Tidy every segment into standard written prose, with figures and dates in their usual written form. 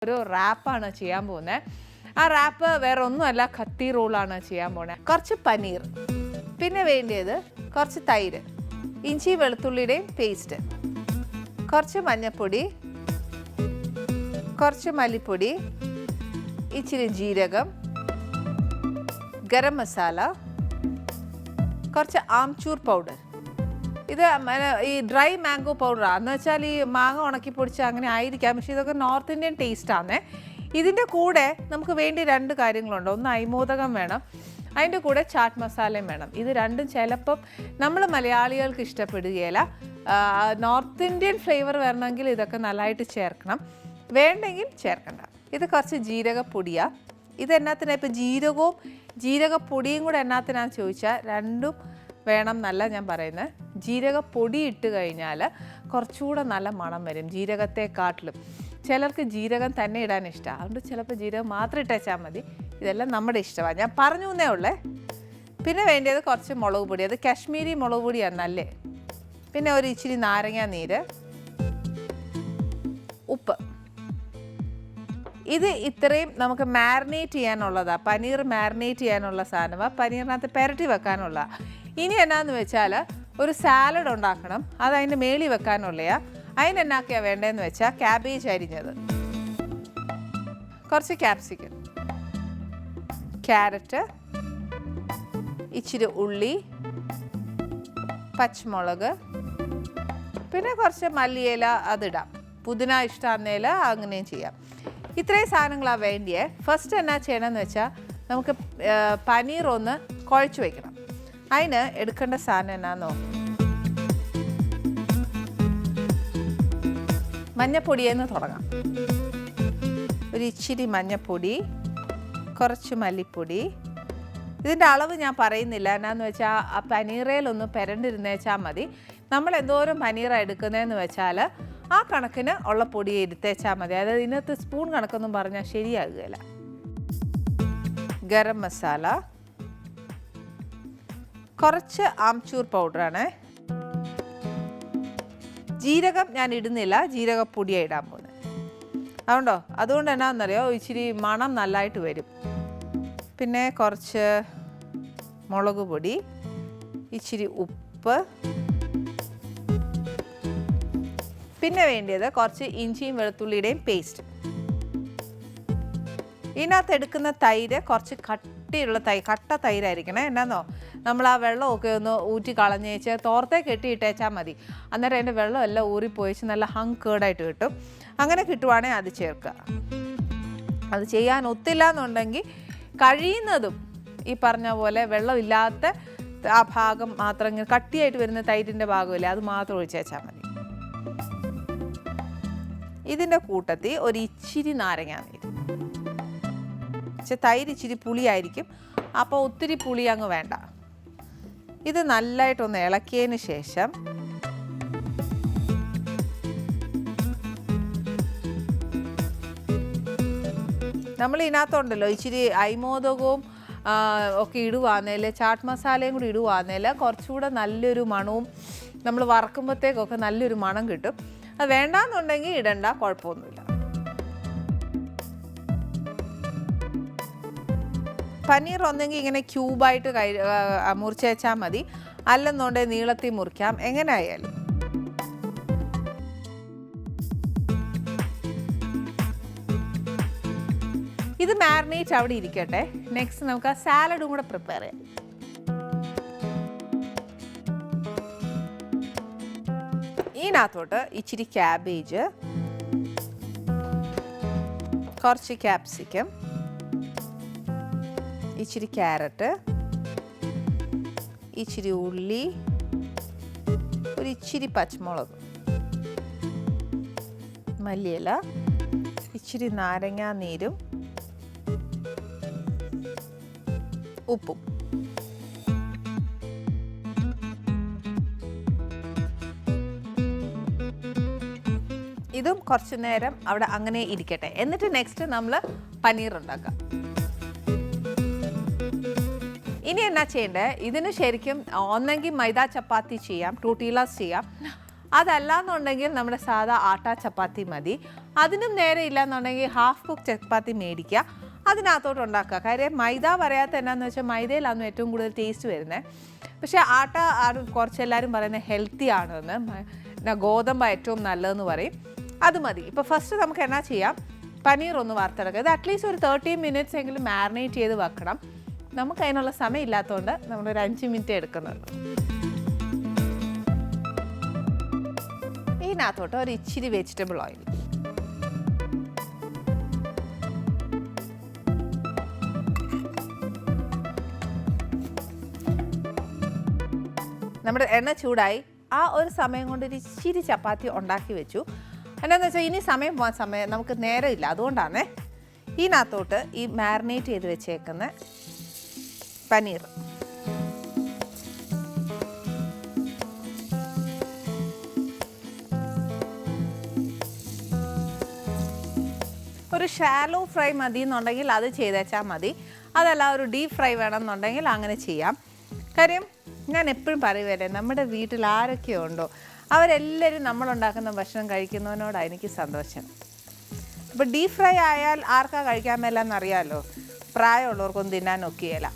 ഒരു റാപ്പാണ് ചെയ്യാൻ പോകുന്നത്. ആ റാപ്പ് വേറെ ഒന്നുമല്ല, ഖത്തി റോളാണ് ചെയ്യാൻ പോകുന്നത്. കുറച്ച് പനീർ, പിന്നെ വേണ്ടിയത് കുറച്ച് തൈര്, ഇഞ്ചി വെളുത്തുള്ളിയുടെയും പേസ്റ്റ്, കുറച്ച് മഞ്ഞൾപ്പൊടി, കുറച്ച് മല്ലിപ്പൊടി, ഇച്ചിരി ജീരകം, ഗരം മസാല, കുറച്ച് ആംചൂർ പൗഡർ. ഇത് ഈ ഡ്രൈ മാംഗോ പൗഡറാണ്. എന്ന് വെച്ചാൽ ഈ മാങ്ങ ഉണക്കി പൊടിച്ച് അങ്ങനെ ആയിരിക്കാം, പക്ഷേ ഇതൊക്കെ നോർത്ത് ഇന്ത്യൻ ടേസ്റ്റാണ്. ഇതിൻ്റെ കൂടെ നമുക്ക് വേണ്ടി രണ്ട് കാര്യങ്ങളുണ്ട്. ഒന്ന് അയ്മോദകം വേണം, അതിൻ്റെ കൂടെ ചാറ്റ് മസാലയും വേണം. ഇത് രണ്ടും ചിലപ്പം നമ്മൾ മലയാളികൾക്ക് ഇഷ്ടപ്പെടുകയില്ല. നോർത്ത് ഇന്ത്യൻ ഫ്ലേവർ വരണമെങ്കിൽ ഇതൊക്കെ നല്ലതായിട്ട് ചേർക്കണം, വേണ്ടെങ്കിൽ ചേർക്കണ്ട. ഇത് കുറച്ച് ജീരകപ്പൊടിയാണ്. ഇത് എന്നാത്തിനാണ് ഇപ്പം ജീരകവും ജീരകപ്പൊടിയും കൂടെ എന്നാത്തിനാന്ന് ചോദിച്ചാൽ രണ്ടും വേണം എന്നല്ല ഞാൻ പറയുന്നത്. ജീരകപ്പൊടി ഇട്ട് കഴിഞ്ഞാൽ കുറച്ചുകൂടെ നല്ല മണം വരും ജീരകത്തെക്കാട്ടിലും. ചിലർക്ക് ജീരകം തന്നെ ഇടാൻ ഇഷ്ടമാണ്, അതുകൊണ്ട് ചിലപ്പോൾ ജീരകം മാത്രം ഇട്ടേച്ചാൽ മതി. ഇതെല്ലാം നമ്മുടെ ഇഷ്ടമാണ്, ഞാൻ പറഞ്ഞു എന്നേ ഉള്ളേ. പിന്നെ വേണ്ടിയത് കുറച്ച് മുളക് പൊടി, അത് കാശ്മീരി മുളക് പൊടിയാണ് നല്ലേ. പിന്നെ ഒരു ഇച്ചിരി നാരങ്ങ നീര്, ഉപ്പ്. ഇത് ഇത്രയും നമുക്ക് മാരിനേറ്റ് ചെയ്യാനുള്ളതാണ്. പനീർ മാരിനേറ്റ് ചെയ്യാനുള്ള സാധനമാണ്, പനീറിനകത്ത് പുരട്ടി വെക്കാനുള്ള. ഇനി എന്നാന്ന് വെച്ചാൽ ഒരു സാലഡ് ഉണ്ടാക്കണം, അത് അതിൻ്റെ മേളിൽ വെക്കാനുള്ളതാണ്. അതിനെന്നാക്കിയാണ് വേണ്ടതെന്ന് വെച്ചാൽ ക്യാബേജ് അരിഞ്ഞത്, കുറച്ച് ക്യാപ്സിക്കം, ക്യാരറ്റ്, ഇച്ചിരി ഉള്ളി, പച്ചമുളക്, പിന്നെ കുറച്ച് മല്ലിയില, അതിടാം. പുതിന ഇഷ്ടമാകുന്നതിൽ അങ്ങനെയും ചെയ്യാം. ഇത്രയും സാധനങ്ങളാണ് വേണ്ടിയേ. ഫസ്റ്റ് എന്നാ ചെയ്യണമെന്ന് വെച്ചാൽ നമുക്ക് പനീർ ഒന്ന് കുഴച്ച് വയ്ക്കണം. അതിന് എടുക്കേണ്ട സാധനം എന്നാന്നോ, മഞ്ഞപ്പൊടിയെന്ന് തുടങ്ങാം. ഒരു ഇച്ചിരി മഞ്ഞപ്പൊടി, കുറച്ച് മല്ലിപ്പൊടി. ഇതിൻ്റെ അളവ് ഞാൻ പറയുന്നില്ല, എന്നാന്ന് വെച്ചാൽ ആ പനീറയിലൊന്ന് പെരണ്ടിരുന്നേച്ചാൽ മതി. നമ്മൾ എന്തോരം പനീറാണ് എടുക്കുന്നതെന്ന് വെച്ചാൽ ആ കണക്കിന് ഉള്ള പൊടി എടുത്തേച്ചാൽ മതി. അതായത് ഇതിനകത്ത് സ്പൂൺ കണക്കൊന്നും പറഞ്ഞാൽ ശരിയാകുകയില്ല. ഗരം മസാല, കുറച്ച് ആംചൂർ പൗഡറാണ്. ജീരകം ഞാൻ ഇടുന്നില്ല, ജീരകപ്പൊടിയാണ് ഇടാൻ പോകുന്നത്. അതുകൊണ്ട് എന്നാന്നറിയോ, ഇച്ചിരി മണം നല്ലതായിട്ട് വരും. പിന്നെ കുറച്ച് മുളക് പൊടി, ഇച്ചിരി ഉപ്പ്, പിന്നെ വേണ്ടിയത് കുറച്ച് ഇഞ്ചിയും വെളുത്തുള്ളിയുടെയും പേസ്റ്റ്. ഇതിനകത്ത് എടുക്കുന്ന തൈര് കുറച്ച് കട്ടിയുള്ള കട്ട തൈരായിരിക്കണേ. എന്നാന്നോ, നമ്മൾ ആ വെള്ളമൊക്കെ ഒന്ന് ഊറ്റി കളഞ്ഞേച്ച് തോർത്തെ കെട്ടിയിട്ടേച്ചാൽ മതി. അന്നേരം അതിൻ്റെ വെള്ളം എല്ലാം ഊറിപ്പോയിച്ച് നല്ല ഹങ് കേർഡായിട്ട് കിട്ടും. അങ്ങനെ കിട്ടുവാണെങ്കിൽ അത് ചേർക്കുക. അത് ചെയ്യാൻ ഒത്തില്ല എന്നുണ്ടെങ്കിൽ കഴിയുന്നതും ഈ പറഞ്ഞ പോലെ വെള്ളമില്ലാത്ത ആ ഭാഗം മാത്രം, ഇങ്ങനെ കട്ടിയായിട്ട് വരുന്ന തൈരിൻ്റെ ഭാഗമില്ലേ, അത് മാത്രം ഒഴിച്ചേച്ചാൽ മതി. ഇതിൻ്റെ കൂട്ടത്തിൽ ഒരു ഇച്ചിരി നാരങ്ങ നീര്. പക്ഷെ തൈര് ഇച്ചിരി പുളിയായിരിക്കും, അപ്പോൾ ഒത്തിരി പുളി അങ്ങ് വേണ്ട. ഇത് നല്ലതായിട്ടൊന്ന് ഇളക്കിയതിന് ശേഷം നമ്മൾ ഇതിനകത്തുണ്ടല്ലോ ഇച്ചിരി അയ്മോദകവും ഒക്കെ ഇടുവാന്നേൽ, ചാട്ട് മസാലയും കൂടി ഇടുവാന്നേൽ കുറച്ചുകൂടെ നല്ലൊരു മണവും, നമ്മൾ വറക്കുമ്പോഴത്തേക്കൊക്കെ നല്ലൊരു മണം കിട്ടും. അത് വേണ്ടാന്നുണ്ടെങ്കിൽ ഇടണ്ട, കുഴപ്പമൊന്നുമില്ല. പനീർ ഒന്നെങ്കിൽ ഇങ്ങനെ ക്യൂബായിട്ട് മുറിച്ച് വെച്ചാൽ മതി, അല്ലെന്നുണ്ടെങ്കിൽ നീളത്തിൽ മുറിക്കാം, എങ്ങനെ ആയാലും. ഇത് മാരിനേറ്റ് അവിടെ ഇരിക്കട്ടെ. നെക്സ്റ്റ് നമുക്ക് ആ സാലഡും കൂടെ പ്രിപ്പയർ ചെയ്യാം. ഇതിനകത്തോട്ട് ഇച്ചിരി ക്യാബേജ്, കുറച്ച് ക്യാപ്സിക്കം, ഇച്ചിരി ക്യാരറ്റ്, ഇച്ചിരി ഉള്ളി, ഒരു ഇച്ചിരി പച്ചമുളക്, മല്ലിയില, ഇച്ചിരി നാരങ്ങ നീരും, ഉപ്പും. ഇതും കുറച്ച് നേരം അവിടെ അങ്ങനെ ഇരിക്കട്ടെ. എന്നിട്ട് നെക്സ്റ്റ് നമ്മൾ പനീർ ഉണ്ടാക്കാം. ഇനി എന്നാ ചെയ്യേണ്ടത്, ഇതിന് ശരിക്കും ഒന്നെങ്കിൽ മൈദ ചപ്പാത്തി ചെയ്യാം, ടോർട്ടിലാസ് ചെയ്യാം, അതല്ലാന്നുണ്ടെങ്കിൽ നമ്മുടെ സാധാ ആട്ടാ ചപ്പാത്തി മതി. അതിനും നേരെ ഇല്ലയെന്നുണ്ടെങ്കിൽ ഹാഫ് കുക്ക് ചപ്പാത്തി മേടിക്കുക, അതിനകത്തോട്ട് ഉണ്ടാക്കുക. കാര്യം മൈദ പറയാത്ത എന്നാന്ന് വെച്ചാൽ മൈദയിലാണ് ഏറ്റവും കൂടുതൽ ടേസ്റ്റ് വരുന്നത്. പക്ഷേ ആട്ട കുറച്ചെല്ലാവരും പറയുന്നത് ഹെൽത്തി ആണെന്ന്, ഗോതമ്പ് ഏറ്റവും നല്ലതെന്ന് പറയും. അത് മതി. ഇപ്പോൾ ഫസ്റ്റ് നമുക്ക് എന്നാ ചെയ്യാം, പനീർ ഒന്ന് വറുത്തെടുക്കുക. ഇത് അറ്റ്ലീസ്റ്റ് ഒരു 30 മിനിറ്റ്സ് എങ്കിലും മാരിനേറ്റ് ചെയ്ത് വെക്കണം. നമുക്ക് അതിനുള്ള സമയം ഇല്ലാത്തതുകൊണ്ട് നമ്മളൊരു 5 മിനിറ്റ് എടുക്കുന്നുള്ളൂ. ഇതിനകത്തോട്ട് ഒരു ഇച്ചിരി വെജിറ്റബിൾ ഓയിൽ, നമ്മുടെ എണ്ണ ചൂടായി. ആ ഒരു സമയം കൊണ്ട് ഒരു ഇച്ചിരി ചപ്പാത്തി ഉണ്ടാക്കി വെച്ചു. എന്നാന്ന് വെച്ചാൽ ഇനി സമയം പോകാൻ നമുക്ക് നേരമില്ല, അതുകൊണ്ടാണ്. ഇതിനകത്തോട്ട് ഈ മാരിനേറ്റ് ചെയ്ത് വെച്ചേക്കുന്ന പനീർ, ഒരു ഷാലോ ഫ്രൈ മതി എന്നുണ്ടെങ്കിൽ അത് ചെയ്തേച്ചാൽ മതി. അതല്ല ഒരു ഡീപ്പ് ഫ്രൈ വേണമെന്നുണ്ടെങ്കിൽ അങ്ങനെ ചെയ്യാം. കാര്യം ഞാൻ എപ്പോഴും പറയുവല്ലേ, നമ്മുടെ വീട്ടിൽ ആരൊക്കെ ഉണ്ടോ അവരെല്ലാവരും നമ്മളുണ്ടാക്കുന്ന ഭക്ഷണം കഴിക്കുന്നതിനോടാണ് എനിക്ക് സന്തോഷം. അപ്പോൾ ഡീപ്പ് ഫ്രൈ ആയാൽ ആർക്കാ കഴിക്കാൻ മേലെന്നറിയാമല്ലോ, പ്രായമുള്ളവർക്കൊന്നും തിന്നാൻ ഒക്കുകയില്ല.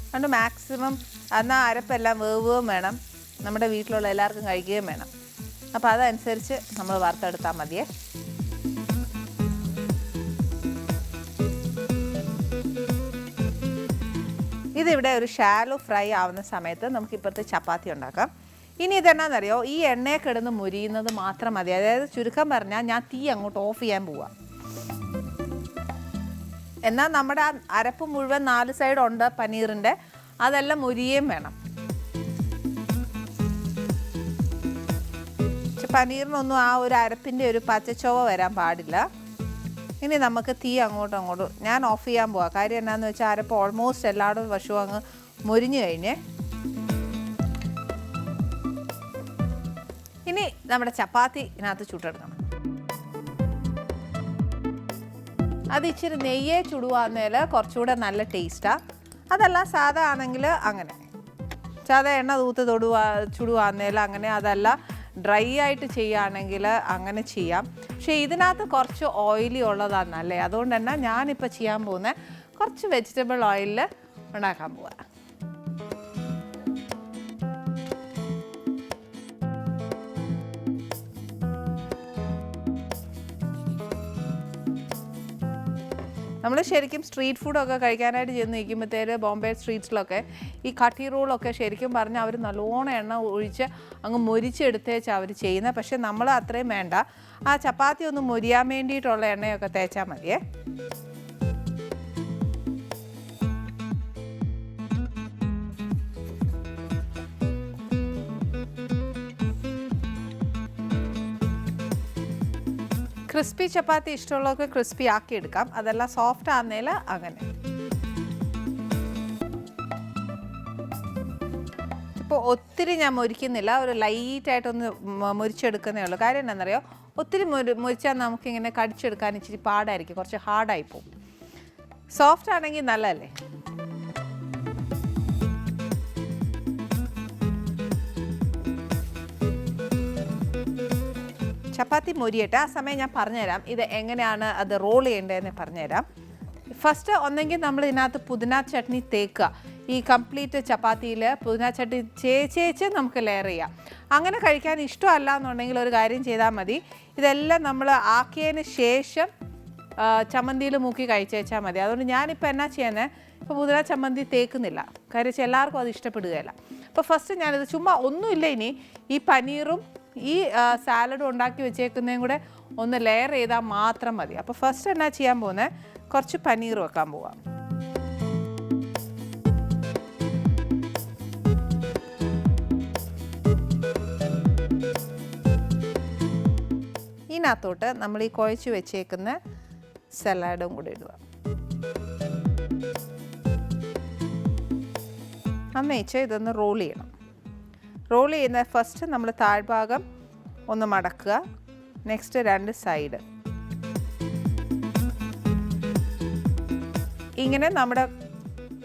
അതുകൊണ്ട് മാക്സിമം എന്നാൽ അരപ്പെല്ലാം വേവുകയും വേണം, നമ്മുടെ വീട്ടിലുള്ള എല്ലാവർക്കും കഴിക്കുകയും വേണം. അപ്പോൾ അതനുസരിച്ച് നമ്മൾ വറുത്തെടുത്താൽ മതിയേ. ഇതിവിടെ ഒരു ഷാലോ ഫ്രൈ ആവുന്ന സമയത്ത് നമുക്ക് ഇപ്പോഴത്തെ ചപ്പാത്തി ഉണ്ടാക്കാം. ഇനി ഇതെന്നാണെന്നറിയോ, ഈ എണ്ണയെ കിടന്ന് മുരിയുന്നത് മാത്രം മതി. അതായത് ചുരുക്കം പറഞ്ഞാൽ ഞാൻ തീ അങ്ങോട്ട് ഓഫ് ചെയ്യാൻ പോവാം. എന്നാൽ നമ്മുടെ ആ അരപ്പ് മുഴുവൻ 4 സൈഡ് ഉണ്ട് പനീറിൻ്റെ, അതെല്ലാം മുരിയേം വേണം. പക്ഷെ പനീറിനൊന്നും ആ ഒരു അരപ്പിൻ്റെ ഒരു പച്ചച്ചോവ വരാൻ പാടില്ല. ഇനി നമുക്ക് തീ അങ്ങോട്ടും ഞാൻ ഓഫ് ചെയ്യാൻ പോവാം. കാര്യം എന്നാന്ന് വെച്ചാൽ അരപ്പ് ഓൾമോസ്റ്റ് എല്ലായിടും വശവും അങ്ങ് മുരിഞ്ഞു കഴിഞ്ഞേ. ഇനി നമ്മുടെ ചപ്പാത്തി ഇതിനകത്ത് ചുട്ടെടുക്കണം. അത് ഇച്ചിരി നെയ്യെ ചുടുവാന്നേൽ കുറച്ചുകൂടെ നല്ല ടേസ്റ്റാണ്. അതല്ല സാധാ ആണെങ്കിൽ അങ്ങനെ സാധാ എണ്ണ തൂത്ത് ചുടുവാന്നേൽ അങ്ങനെ, അതല്ല ഡ്രൈ ആയിട്ട് ചെയ്യുകയാണെങ്കിൽ അങ്ങനെ ചെയ്യാം. പക്ഷേ ഇതിനകത്ത് കുറച്ച് ഓയിലി ഉള്ളതാണ് നല്ലേ. അതുകൊണ്ട് തന്നെ ഞാനിപ്പോൾ ചെയ്യാൻ പോകുന്നത് കുറച്ച് വെജിറ്റബിൾ ഓയിലിൽ ഉണ്ടാക്കാൻ പോവാം. നമ്മൾ ശരിക്കും സ്ട്രീറ്റ് ഫുഡൊക്കെ കഴിക്കാനായിട്ട് ചെന്ന് നിൽക്കുമ്പോഴത്തേര് ബോംബെ സ്ട്രീറ്റ്സിലൊക്കെ ഈ കട്ടി റോളൊക്കെ ശരിക്കും പറഞ്ഞാൽ അവർ നല്ലോണം എണ്ണ ഒഴിച്ച് അങ്ങ് മൊരിച്ചെടുത്തേച്ചാണ് അവർ ചെയ്യുന്നത്. പക്ഷേ നമ്മൾ അത്രയും വേണ്ട, ആ ചപ്പാത്തി ഒന്ന് മൊരിയാൻ വേണ്ടിയിട്ടുള്ള എണ്ണയൊക്കെ തേച്ചാൽ മതിയേ. ക്രിസ്പി ചപ്പാത്തി ഇഷ്ടമുള്ളവർക്ക് ക്രിസ്പി ആക്കി എടുക്കാം, അതെല്ലാം സോഫ്റ്റ് ആകുന്നതിൽ അങ്ങനെ. ഇപ്പോൾ ഒത്തിരി ഞാൻ മൊരിക്കുന്നില്ല, ഒരു ലൈറ്റായിട്ടൊന്ന് മൊരിച്ചെടുക്കുന്നേ ഉള്ളൂ. കാര്യം എന്താണെന്നറിയോ, ഒത്തിരി മൊരിച്ചാൽ നമുക്കിങ്ങനെ കടിച്ചെടുക്കാൻ ഇച്ചിരി പാടായിരിക്കും, കുറച്ച് ഹാർഡായി പോകും. സോഫ്റ്റ് ആണെങ്കിൽ നല്ലതല്ലേ. ചപ്പാത്തി മൊരിയട്ടെ. ആ സമയം ഞാൻ പറഞ്ഞുതരാം ഇത് എങ്ങനെയാണ് അത് റോൾ ചെയ്യേണ്ടതെന്ന് പറഞ്ഞുതരാം. ഫസ്റ്റ് ഒന്നെങ്കിൽ നമ്മൾ ഇതിനകത്ത് പുതിന ചട്നി തേക്കുക. ഈ കംപ്ലീറ്റ് ചപ്പാത്തിയിൽ പുതിന ചട്നി ചേച്ച് നമുക്ക് ലെയർ ചെയ്യാം. അങ്ങനെ കഴിക്കാൻ ഇഷ്ടമല്ല എന്നുണ്ടെങ്കിൽ ഒരു കാര്യം ചെയ്താൽ മതി, ഇതെല്ലാം നമ്മൾ ആക്കിയതിന് ശേഷം ചമ്മന്തിയിൽ മുക്കി കഴിച്ചേച്ചാൽ മതി. അതുകൊണ്ട് ഞാനിപ്പോൾ എന്നാ ചെയ്യുന്നത്, ഇപ്പോൾ പുതിന ചമ്മന്തി തേക്കുന്നില്ല, കാര്യം വെച്ചാൽ എല്ലാവർക്കും അത് ഇഷ്ടപ്പെടുകയില്ല. അപ്പോൾ ഫസ്റ്റ് ഞാനിത് ചുമ്മാ ഒന്നുമില്ല, ഇനി ഈ പനീറും ഈ സാലഡും ഉണ്ടാക്കി വെച്ചേക്കുന്നതും കൂടെ ഒന്ന് ലെയർ ചെയ്താൽ മാത്രം മതി. അപ്പോൾ ഫസ്റ്റ് എന്നാ ചെയ്യാൻ പോകുന്നത്, കുറച്ച് പനീർ വെക്കാൻ പോവാം. ഇതിനകത്തോട്ട് നമ്മൾ ഈ കുഴച്ച് വെച്ചേക്കുന്ന സലാഡും കൂടെ ഇടുക. അന്നേച്ച് ഇതൊന്ന് റോൾ ചെയ്യണം. റോൾ ചെയ്യുന്ന ഫസ്റ്റ് നമ്മൾ താഴ്ഭാഗം ഒന്ന് മടക്കുക, നെക്സ്റ്റ് 2 സൈഡ് ഇങ്ങനെ നമ്മുടെ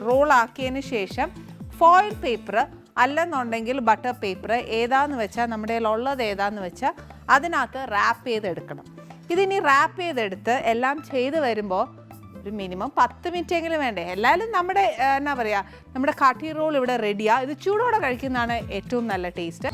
റോൾ ആക്കിയതിന് ശേഷം ഫോയിൽ പേപ്പർ അല്ലെന്നുണ്ടെങ്കിൽ ബട്ടർ പേപ്പർ ഏതാന്ന് വെച്ചാൽ നമ്മുടെ കയ്യിലുള്ളത് ഏതാന്ന് വെച്ചാൽ അതിനകത്ത് റാപ്പ് ചെയ്തെടുക്കണം. ഇതിനി റാപ്പ് ചെയ്തെടുത്ത് എല്ലാം ചെയ്ത് വരുമ്പോൾ ഒരു മിനിമം 10 മിനിറ്റ് എങ്കിലും വേണ്ടേ. എല്ലാവരും നമ്മുടെ എന്നാ പറയുക, നമ്മുടെ കാട്ടി റോൾ ഇവിടെ റെഡിയാണ്. ഇത് ചൂടോടെ കഴിക്കുന്നതാണ് ഏറ്റവും നല്ല ടേസ്റ്റ്.